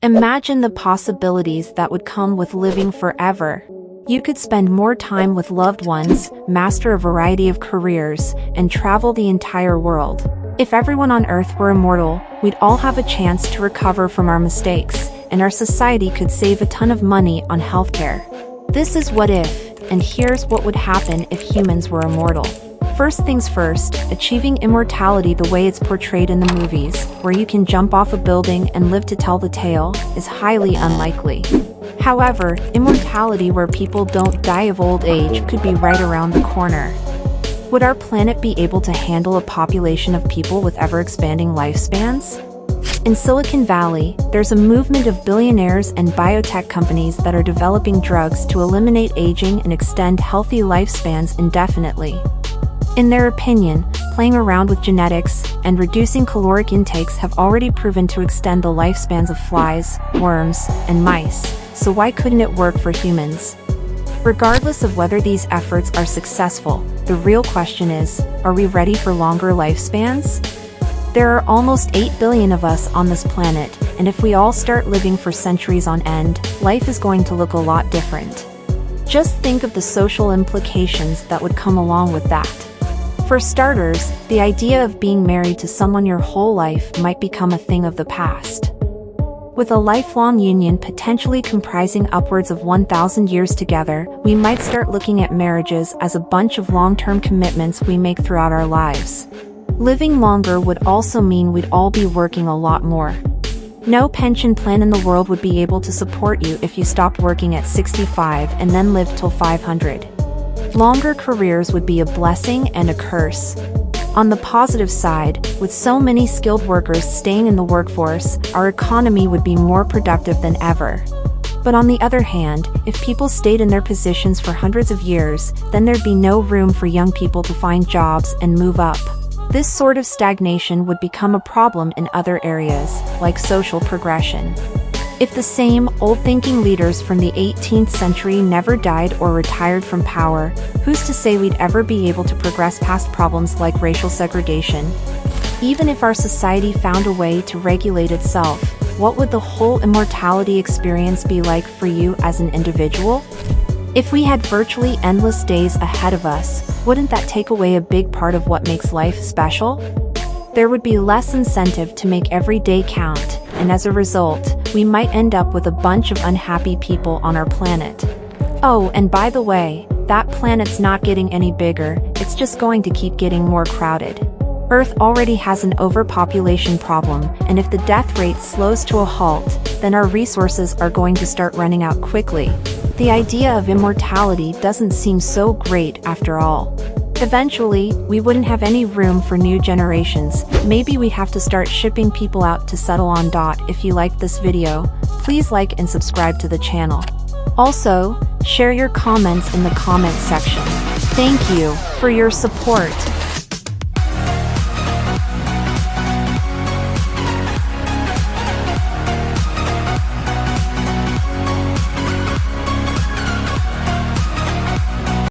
Imagine the possibilities that would come with living forever. You could spend more time with loved ones, master a variety of careers, and travel the entire world. If everyone on Earth were immortal, we'd all have a chance to recover from our mistakes, and our society could save a ton of money on healthcare. This is what if, and here's what would happen if humans were immortal. First things first, achieving immortality the way it's portrayed in the movies, where you can jump off a building and live to tell the tale, is highly unlikely. However, immortality where people don't die of old age could be right around the corner. Would our planet be able to handle a population of people with ever-expanding lifespans? In Silicon Valley, there's a movement of billionaires and biotech companies that are developing drugs to eliminate aging and extend healthy lifespans indefinitely. In their opinion, playing around with genetics and reducing caloric intakes have already proven to extend the lifespans of flies, worms, and mice, so why couldn't it work for humans? Regardless of whether these efforts are successful, the real question is, are we ready for longer lifespans? There are almost 8 billion of us on this planet, and if we all start living for centuries on end, life is going to look a lot different. Just think of the social implications that would come along with that. For starters, the idea of being married to someone your whole life might become a thing of the past. With a lifelong union potentially comprising upwards of 1,000 years together, we might start looking at marriages as a bunch of long-term commitments we make throughout our lives. Living longer would also mean we'd all be working a lot more. No pension plan in the world would be able to support you if you stopped working at 65 and then lived till 500. Longer careers would be a blessing and a curse. On the positive side, with so many skilled workers staying in the workforce, our economy would be more productive than ever. But on the other hand, if people stayed in their positions for hundreds of years, then there'd be no room for young people to find jobs and move up. This sort of stagnation would become a problem in other areas, like social progression. If the same old-thinking leaders from the 18th century never died or retired from power, who's to say we'd ever be able to progress past problems like racial segregation? Even if our society found a way to regulate itself, what would the whole immortality experience be like for you as an individual? If we had virtually endless days ahead of us, wouldn't that take away a big part of what makes life special? There would be less incentive to make every day count, and as a result, we might end up with a bunch of unhappy people on our planet. Oh, and by the way, that planet's not getting any bigger, it's just going to keep getting more crowded. Earth already has an overpopulation problem, and if the death rate slows to a halt, then our resources are going to start running out quickly. The idea of immortality doesn't seem so great after all. Eventually, we wouldn't have any room for new generations. Maybe we'd have to start shipping people out to settle on. If you liked this video, please like and subscribe to the channel. Also, share your comments in the comments section. Thank you for your support.